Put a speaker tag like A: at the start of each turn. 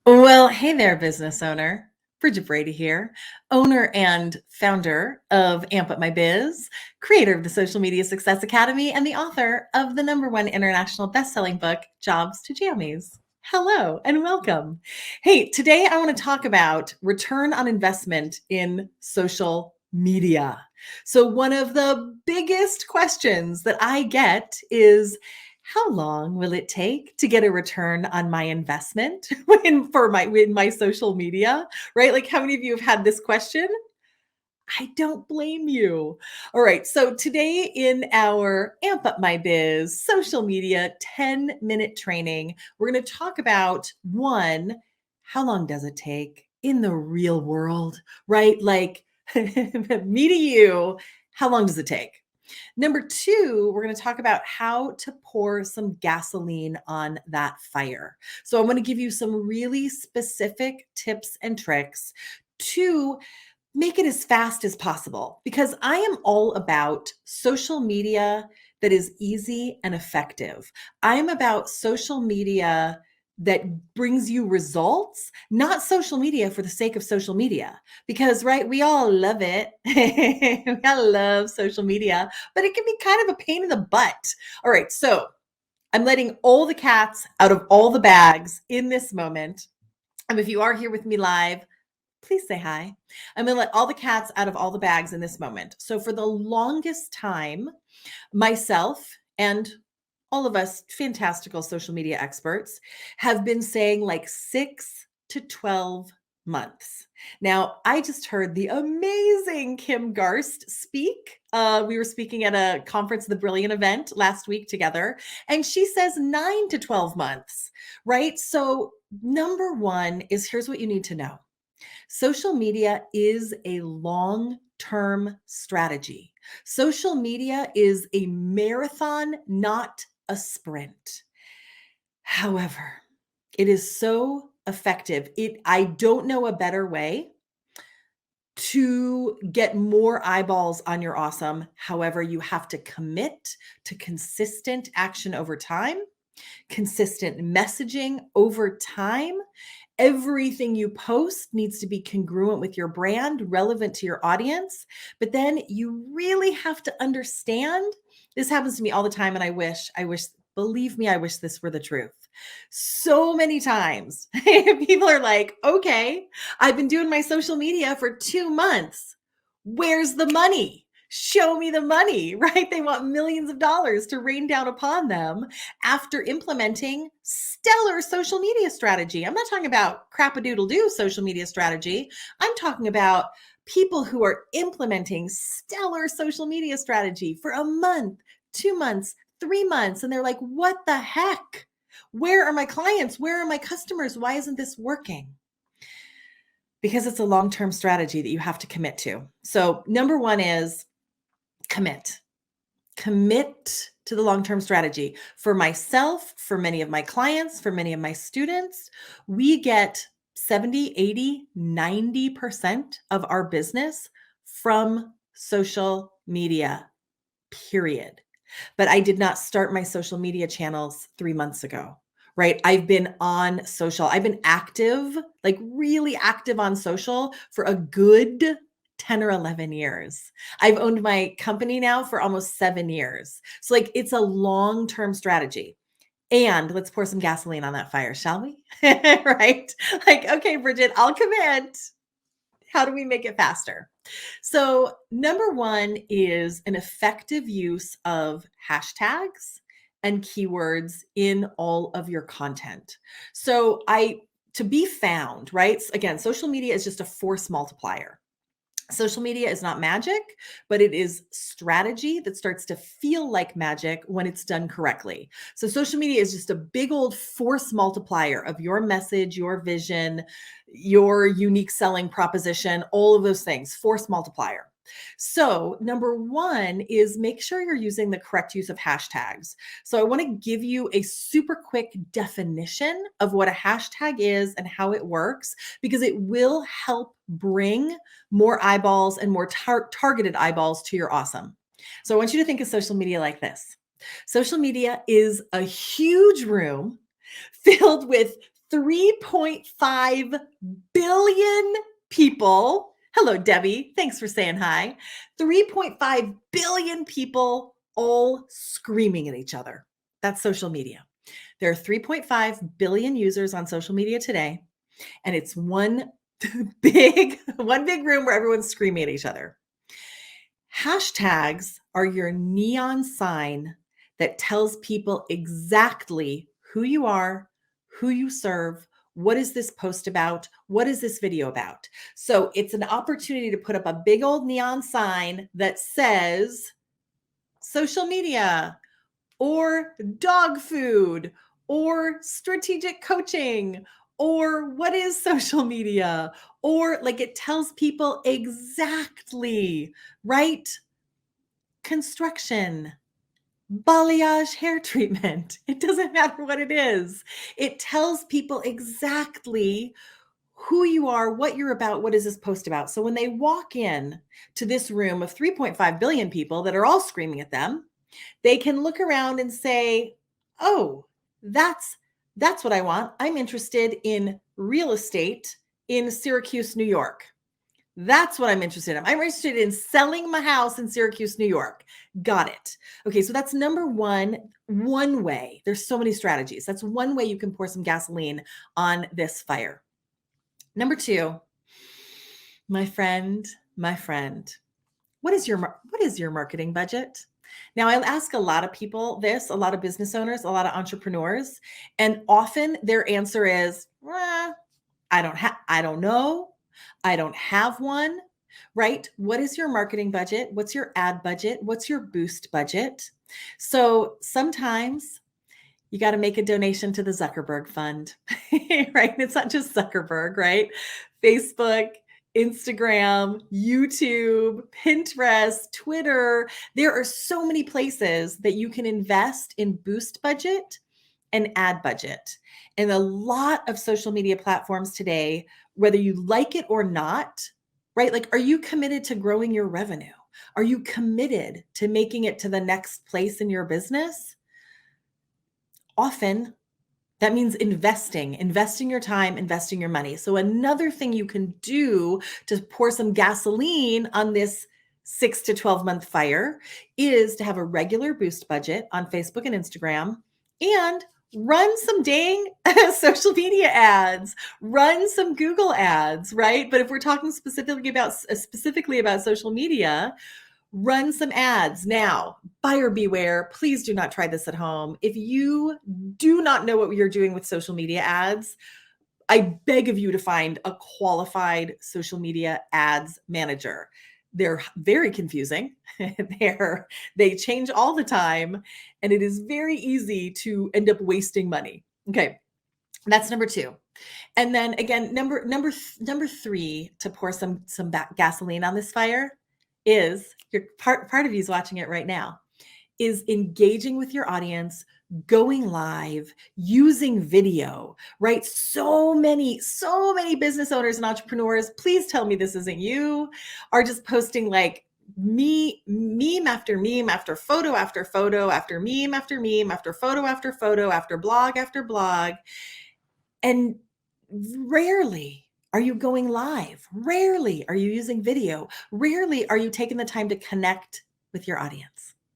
A: Well, hey there, business owner. Bridget Brady here, owner and founder of Amp Up My Biz, creator of the Social Media Success Academy, and the author of the #1 international best-selling book, Jobs to Jammies. Hello and welcome. Hey, today I want to talk about return on investment in social media. So, one of the biggest questions that I get is, how long will it take to get a return on my investment in my social media, right? Like, how many of you have had this question? I don't blame you. All right, so today in our Amp Up My Biz social media 10-minute training, we're going to talk about one, how long does it take in the real world, right? Like me to you, how long does it take? Number two, we're going to talk about how to pour some gasoline on that fire. So, I'm going to give you some really specific tips and tricks to make it as fast as possible because I am all about social media that is easy and effective. I'm about social media that brings you results, not social media for the sake of social media. Because, right, we all love it. We all love social media, but it can be kind of a pain in the butt. All right, so I'm letting all the cats out of all the bags in this moment. And if you are here with me live, please say hi. I'm going to let all the cats out of all the bags in this moment. So, for the longest time, myself and all of us fantastical social media experts have been saying like 6 to 12 months. Now, I just heard the amazing Kim Garst speak. We were speaking at a conference, the Brilliant event last week together, and she says 9 to 12 months, right? So, number one is, here's what you need to know. Social media is a long term strategy. Social media is a marathon, not a sprint. However, it is so effective. I don't know a better way to get more eyeballs on your awesome. However, you have to commit to consistent action over time, consistent messaging over time. Everything you post needs to be congruent with your brand, relevant to your audience. But then you really have to understand, this happens to me all the time. And believe me, I wish this were the truth. So many times people are like, okay, I've been doing my social media for 2 months. Where's the money? Show me the money, right? They want millions of dollars to rain down upon them after implementing stellar social media strategy. I'm not talking about crap-a-doodle-doo social media strategy. I'm talking about people who are implementing stellar social media strategy for a month, 2 months, 3 months, and they're like, what the heck? Where are my clients? Where are my customers? Why isn't this working? Because it's a long-term strategy that you have to commit to. So, number one is commit. Commit to the long-term strategy. For myself, for many of my clients, for many of my students, we get 70, 80, 90% of our business from social media, period. But I did not start my social media channels 3 months ago, right? I've been on social. I've been active, like really active on social for a good 10 or 11 years. I've owned my company now for almost 7 years. So, like, it's a long-term strategy. And let's pour some gasoline on that fire, shall we? Right? Like, okay, Bridget, I'll commit. How do we make it faster? So, number one is an effective use of hashtags and keywords in all of your content. So, to be found, right? Again, social media is just a force multiplier. Social media is not magic, but it is strategy that starts to feel like magic when it's done correctly. So, social media is just a big old force multiplier of your message, your vision, your unique selling proposition, all of those things, force multiplier. So, number one is make sure you're using the correct use of hashtags. So, I want to give you a super quick definition of what a hashtag is and how it works, because it will help bring more eyeballs and more targeted eyeballs to your awesome. So, I want you to think of social media like this. Social media is a huge room filled with 3.5 billion people. Hello, Debbie. Thanks for saying hi. 3.5 billion people all screaming at each other. That's social media. There are 3.5 billion users on social media today, and it's one big room where everyone's screaming at each other. Hashtags are your neon sign that tells people exactly who you are, who you serve, what is this post about, what is this video about. So it's an opportunity to put up a big old neon sign that says social media or dog food or strategic coaching or what is social media, or like it tells people exactly, right? Construction, balayage hair treatment. It doesn't matter what it is. It tells people exactly who you are, what you're about, what is this post about. So when they walk in to this room of 3.5 billion people that are all screaming at them, they can look around and say, "Oh, that's what I want. I'm interested in real estate in Syracuse, New York. That's what I'm interested in. I'm interested in selling my house in Syracuse, New York. Got it." Okay, so that's number one way. There's so many strategies. That's one way you can pour some gasoline on this fire. Number two, my friend, what is your marketing budget? Now, I'll ask a lot of people this, a lot of business owners, a lot of entrepreneurs, and often their answer is, I don't know. I don't have one, right? What is your marketing budget? What's your ad budget? What's your boost budget? So sometimes you got to make a donation to the Zuckerberg Fund, right? It's not just Zuckerberg, right? Facebook, Instagram, YouTube, Pinterest, Twitter. There are so many places that you can invest in boost budget and ad budget. And a lot of social media platforms today, whether you like it or not, right? Like, are you committed to growing your revenue? Are you committed to making it to the next place in your business? Often that means investing your time, investing your money. So another thing you can do to pour some gasoline on this 6 to 12 month fire is to have a regular boost budget on Facebook and Instagram and run some dang social media ads, run some Google ads, right? But if we're talking specifically about social media, run some ads. Now, buyer beware, please do not try this at home. If you do not know what you're doing with social media ads, I beg of you to find a qualified social media ads manager. They're very confusing. They change all the time, and it is very easy to end up wasting money. Okay, that's number two. And then again, number three to pour some gasoline on this fire is your part of you is watching it right now, is engaging with your audience, going live, using video, right? So many business owners and entrepreneurs, please tell me this isn't you, are just posting like meme after meme after photo after photo after meme after meme after photo after blog after blog. And rarely are you going live. Rarely are you using video. Rarely are you taking the time to connect with your audience.